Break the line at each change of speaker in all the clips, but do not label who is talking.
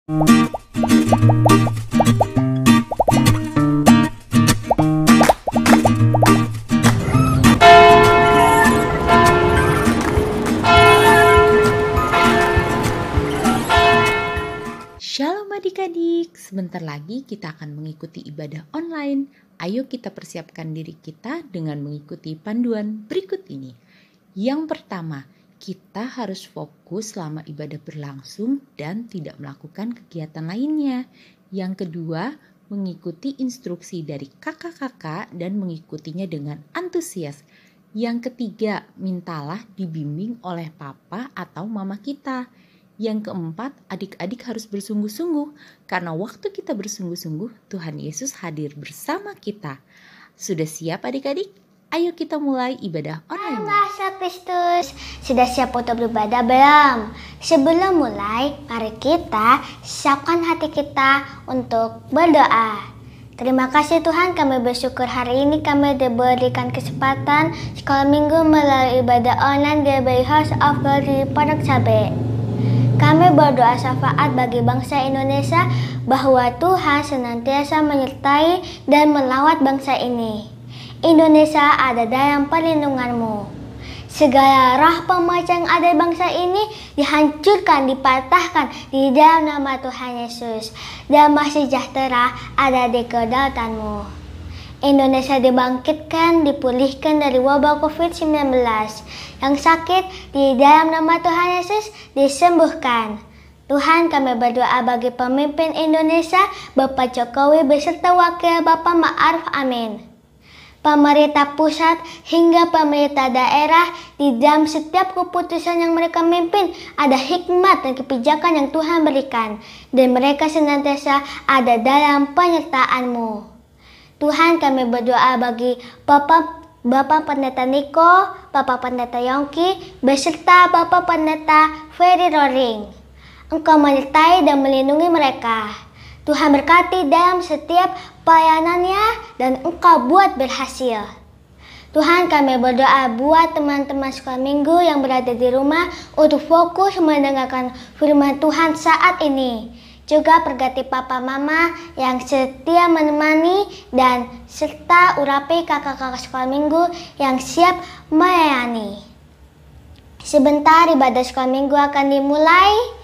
Shalom adik-adik, sebentar lagi kita akan mengikuti ibadah online. Ayo kita persiapkan diri kita dengan mengikuti panduan berikut ini. Yang pertama, kita harus fokus selama ibadah berlangsung dan tidak melakukan kegiatan lainnya. Yang kedua, mengikuti instruksi dari kakak-kakak dan mengikutinya dengan antusias. Yang ketiga, mintalah dibimbing oleh papa atau mama kita. Yang keempat, adik-adik harus bersungguh-sungguh karena waktu kita bersungguh-sungguh, Tuhan Yesus hadir bersama kita. Sudah siap adik-adik? Ayo kita mulai ibadah online.
Masa Kristus, sudah siap untuk beribadah belum? Sebelum mulai, mari kita siapkan hati kita untuk berdoa. Terima kasih Tuhan, kami bersyukur hari ini kami diberikan kesempatan sekolah minggu melalui ibadah online GBI House of God di Pondok Cabe. Kami berdoa syafaat bagi bangsa Indonesia bahwa Tuhan senantiasa menyertai dan melawat bangsa ini. Indonesia ada dalam perlindungan-Mu. Segala roh pemecah yang ada di bangsa ini dihancurkan, dipatahkan di dalam nama Tuhan Yesus. Damai sejahtera ada di kedaulatan-Mu. Indonesia dibangkitkan, dipulihkan dari wabah COVID-19. Yang sakit di dalam nama Tuhan Yesus disembuhkan. Tuhan, kami berdoa bagi pemimpin Indonesia, Bapak Jokowi beserta Wakil Bapak Ma'ruf Amin. Pemerintah pusat hingga pemerintah daerah, di dalam setiap keputusan yang mereka mimpin ada hikmat dan kebijakan yang Tuhan berikan. Dan mereka senantiasa ada dalam penyertaan-Mu. Tuhan, kami berdoa bagi Bapak Pendeta Niko, Bapak Pendeta Yongki, beserta Bapak Pendeta Ferry Roring. Engkau menyertai dan melindungi mereka. Tuhan berkati dalam setiap pelayanannya dan Engkau buat berhasil. Tuhan, kami berdoa buat teman-teman sekolah minggu yang berada di rumah untuk fokus mendengarkan firman Tuhan saat ini. Juga berganti papa mama yang setia menemani dan serta urapi kakak-kakak sekolah minggu yang siap melayani. Sebentar ibadah sekolah minggu akan dimulai.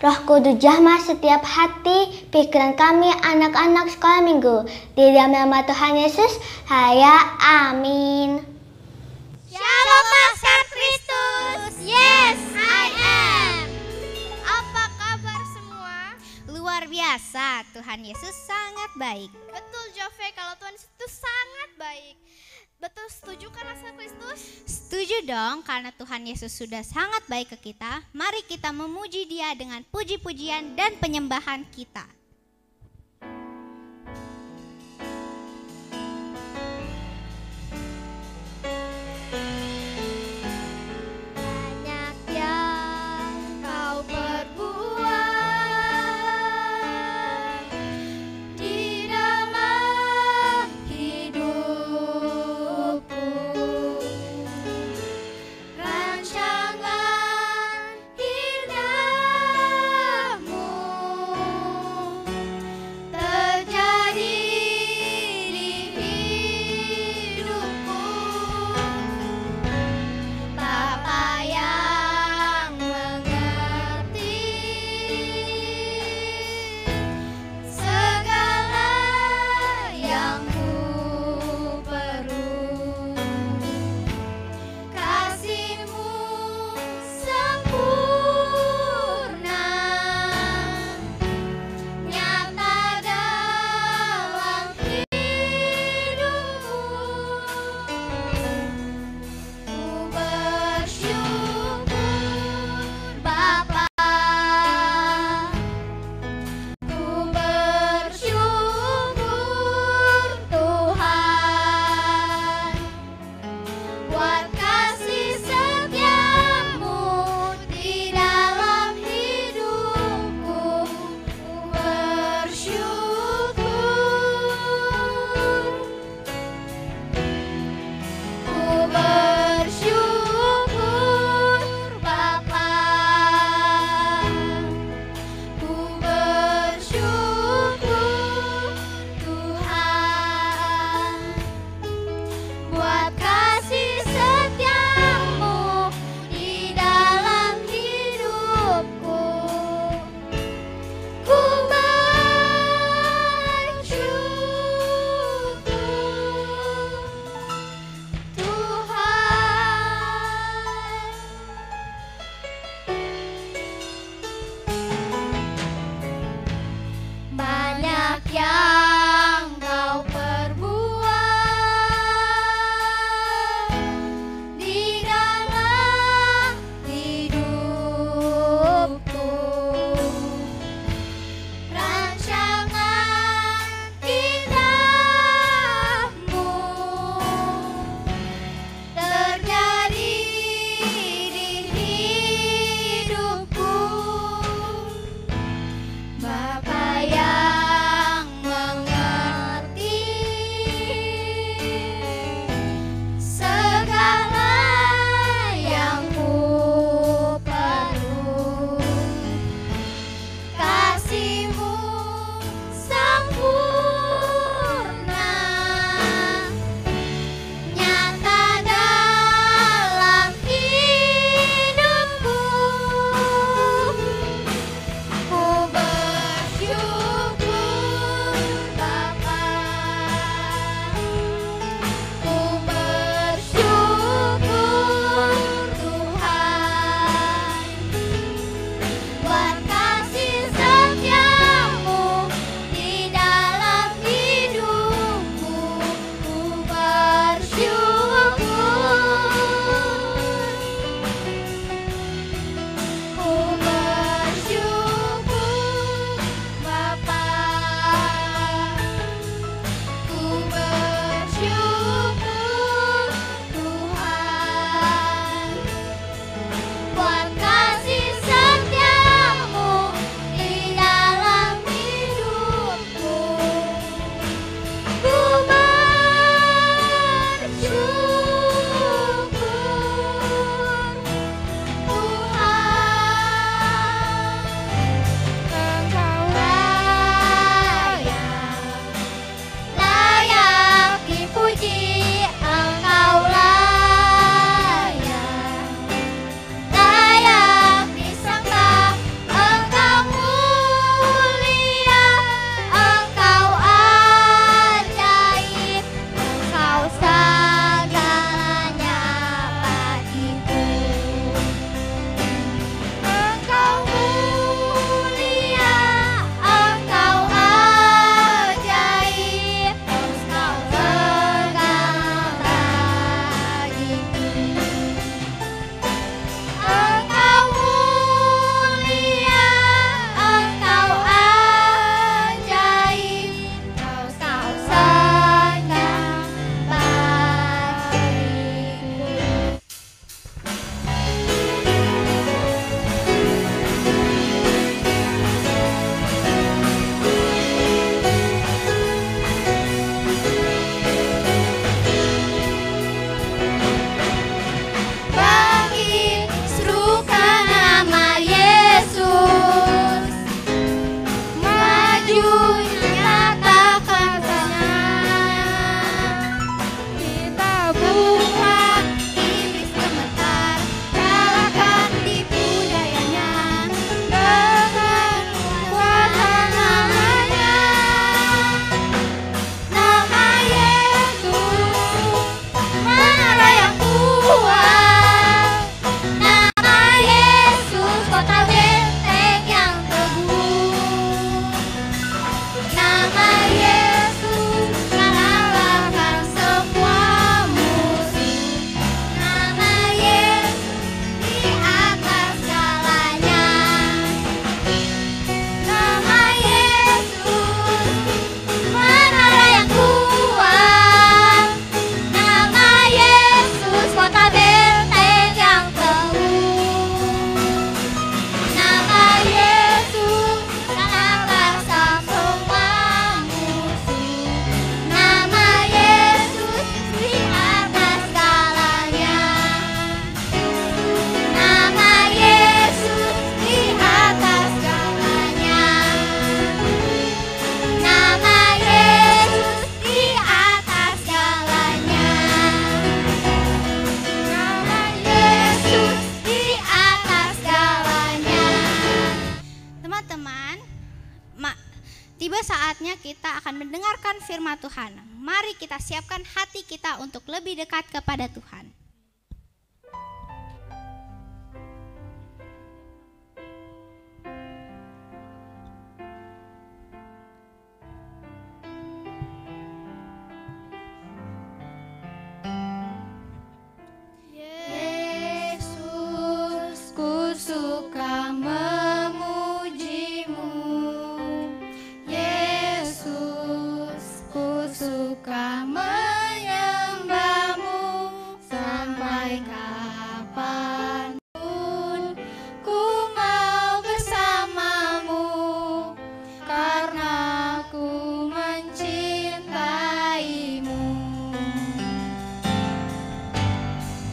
Roh Kudus jamah setiap hati, pikiran kami anak-anak sekolah minggu. Di dalam nama Tuhan Yesus, haya amin.
Shalom Master Kristus. Yes, I am. Apa kabar semua? Luar biasa, Tuhan Yesus sangat baik.
Betul Jove, kalau Tuhan itu sangat baik. Betul, setuju kan Master Kristus?
Setuju dong, karena Tuhan Yesus sudah sangat baik ke kita. Mari kita memuji Dia dengan puji-pujian dan penyembahan kita.
Banyak yang kau perbuat di dalam hidupku. Rancangan indahmu
teman-teman, tiba saatnya kita akan mendengarkan firman Tuhan. Mari kita siapkan hati kita untuk lebih dekat kepada Tuhan.
Yesus, ku suka memujimu. Yesus, ku suka menyembahmu. Sampai kapanpun ku mau bersamamu, karena ku mencintaimu.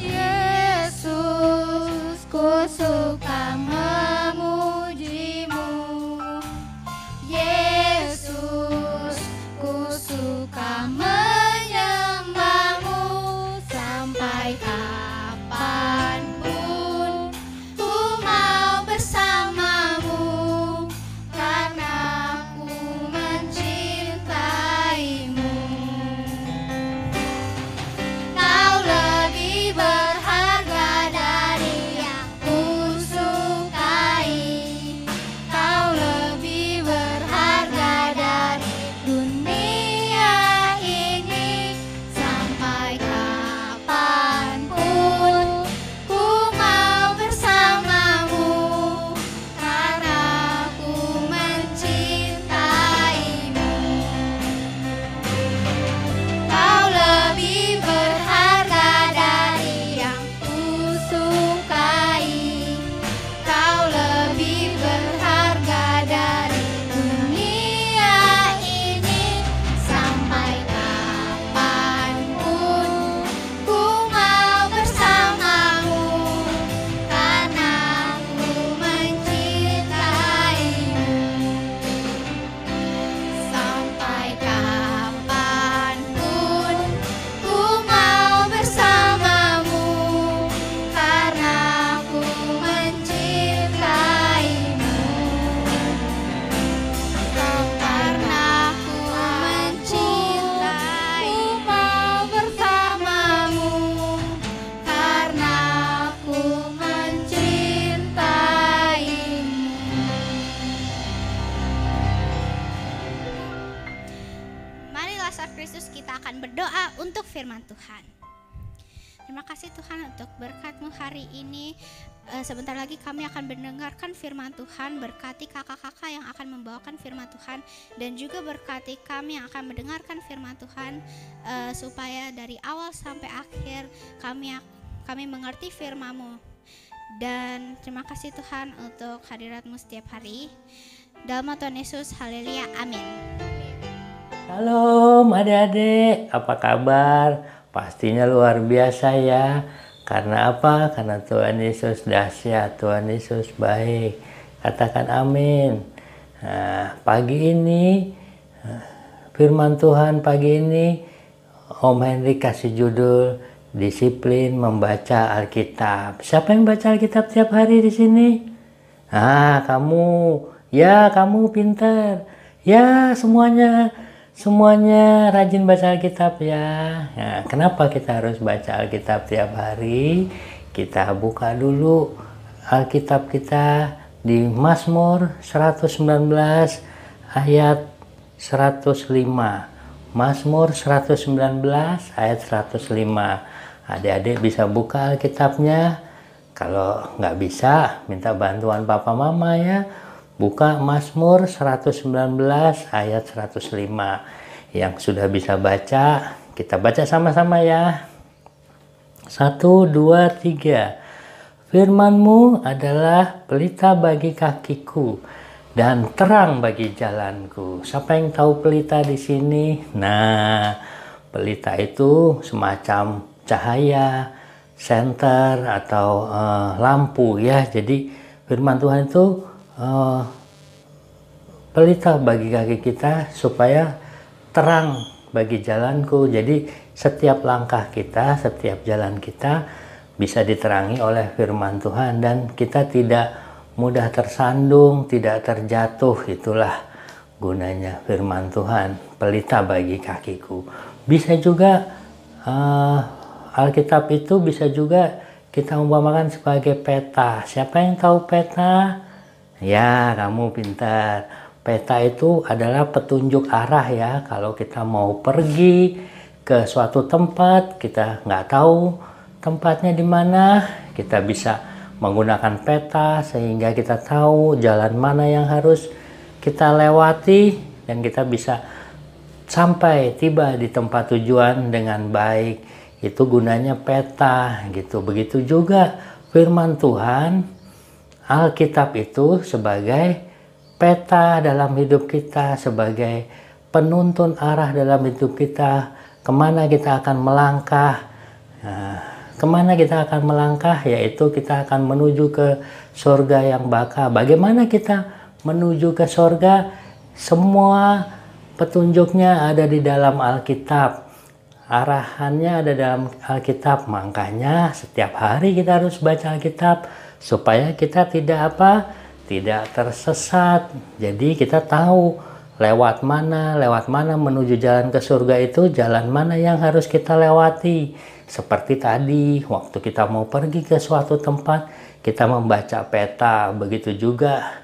Yesus, ku suka memujimu. Yesus, ku suka menyembahmu. Sampai kapanpun ku mau bersamamu, karena ku mencintaimu. Kau lebih berharga dari yang kusukai. Kau lebih berharga dari dunia ini. Sampai kapanpun ku mau bersamamu, karena ku mencintaimu. Kau lebih berharga dari yang kusukai. Kau lebih berharga dari dunia ini. Sampai kapanpun ku mau bersamamu, karena ku mencintaimu. Sampai kapanpun ku mau bersamamu, karena ku mencintaimu. Karena ku mencintaimu, mau bersamamu, karena ku mencintaimu.
Marilah saat Kristus kita akan berdoa untuk firman Tuhan. Terima kasih Tuhan untuk berkat-Mu hari ini. Sebentar lagi kami akan mendengarkan firman Tuhan. Berkati kakak-kakak yang akan membawakan firman Tuhan, dan juga berkati kami yang akan mendengarkan firman Tuhan, supaya dari awal sampai akhir kami mengerti firman-Mu. Dan terima kasih Tuhan untuk hadirat-Mu setiap hari. Dalam nama Tuhan Yesus, haleluya, amin.
Halo adik-adik, apa kabar? Pastinya luar biasa ya. Karena apa? Karena Tuhan Yesus dahsyat, Tuhan Yesus baik. Katakan amin. Nah, pagi ini, firman Tuhan pagi ini, Om Henry kasih judul disiplin membaca Alkitab. Siapa yang baca Alkitab tiap hari di sini? Ah, kamu. Ya, kamu pintar. Ya, semuanya rajin baca Alkitab ya. Nah, kenapa kita harus baca Alkitab tiap hari? Kita buka dulu Alkitab kita di Mazmur 119 ayat 105. Mazmur 119 ayat 105. Adik-adik bisa buka Alkitabnya. Kalau nggak bisa, minta bantuan papa mama ya. Buka Mazmur 119 ayat 105. Yang sudah bisa baca, kita baca sama-sama ya. 1, 2, 3. Firman-Mu adalah pelita bagi kakiku dan terang bagi jalanku. Siapa yang tahu pelita di sini? Nah, pelita itu semacam cahaya, senter atau lampu ya. Jadi firman Tuhan itu pelita bagi kaki kita supaya terang bagi jalanku. Jadi setiap langkah kita, setiap jalan kita bisa diterangi oleh firman Tuhan, dan kita tidak mudah tersandung, tidak terjatuh. Itulah gunanya firman Tuhan, pelita bagi kakiku. Bisa juga Alkitab itu bisa juga kita umpamakan sebagai peta. Siapa yang tahu peta? Ya, kamu pintar. Peta itu adalah petunjuk arah ya. Kalau kita mau pergi ke suatu tempat, kita nggak tahu tempatnya di mana, kita bisa menggunakan peta sehingga kita tahu jalan mana yang harus kita lewati dan kita bisa sampai tiba di tempat tujuan dengan baik. Itu gunanya peta gitu. Begitu juga firman Tuhan, Alkitab itu sebagai peta dalam hidup kita, sebagai penuntun arah dalam hidup kita, kemana kita akan melangkah. Kemana kita akan melangkah, yaitu kita akan menuju ke surga yang baka. Bagaimana kita menuju ke surga? Semua petunjuknya ada di dalam Alkitab. Arahannya ada dalam Alkitab, makanya setiap hari kita harus baca Alkitab supaya kita tidak tersesat. Jadi kita tahu lewat mana menuju jalan ke surga itu, jalan mana yang harus kita lewati. Seperti tadi waktu kita mau pergi ke suatu tempat, kita membaca peta. Begitu juga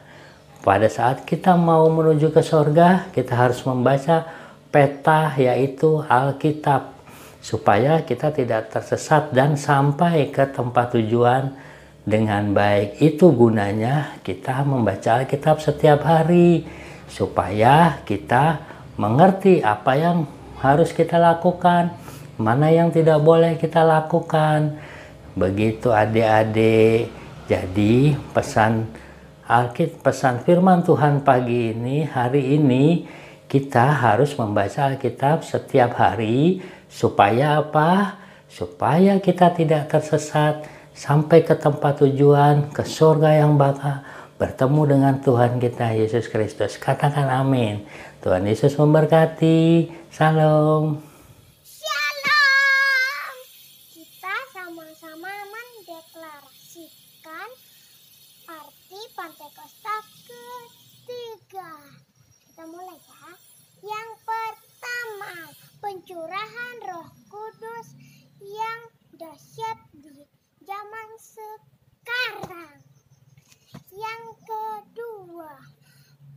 pada saat kita mau menuju ke surga, kita harus membaca peta, yaitu Alkitab, supaya kita tidak tersesat dan sampai ke tempat tujuan dengan baik. Itu gunanya kita membaca Alkitab setiap hari, supaya kita mengerti apa yang harus kita lakukan, mana yang tidak boleh kita lakukan. Begitu adik-adik. Jadi pesan firman Tuhan pagi ini, hari ini, kita harus membaca Alkitab setiap hari. Supaya apa? Supaya kita tidak tersesat sampai ke tempat tujuan, ke surga yang baka, bertemu dengan Tuhan kita Yesus Kristus. Katakan amin. Tuhan Yesus memberkati. Salam.
Shalom. Kita sama-sama mendeklarasikan arti Pentakosta ketiga. Kita mulai ya. Yang pertama, pencurahan Roh Kudus yang dahsyat di zaman sekarang. Yang kedua,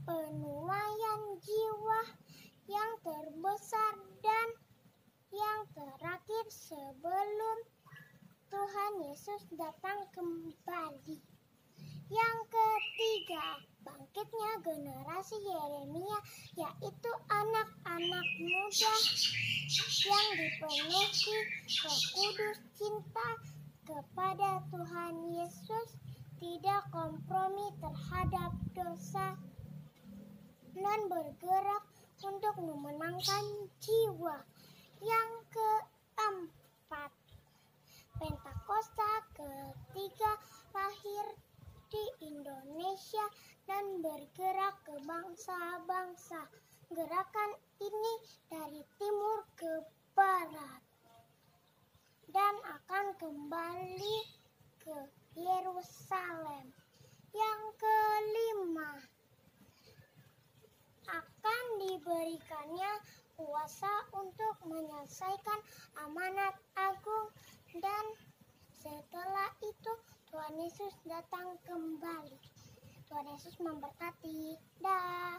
penuaian jiwa yang terbesar dan yang terakhir sebelum Tuhan Yesus datang kembali. Yang ketiga, bangkitnya generasi Yeremia, yaitu anak-anak muda yang dipenuhi Roh Kudus, cinta kepada Tuhan Yesus, tidak kompromi terhadap dosa, dan bergerak untuk memenangkan jiwa. Yang keempat, Pentakosta ketiga lahir di Indonesia dan bergerak ke bangsa-bangsa. Gerakan ini dari timur ke barat dan akan kembali ke Yerusalem. Yang kelima, akan diberikannya kuasa untuk menyelesaikan amanat agung, dan setelah itu Tuhan Yesus datang kembali. Tuhan Yesus memberkati. Dah.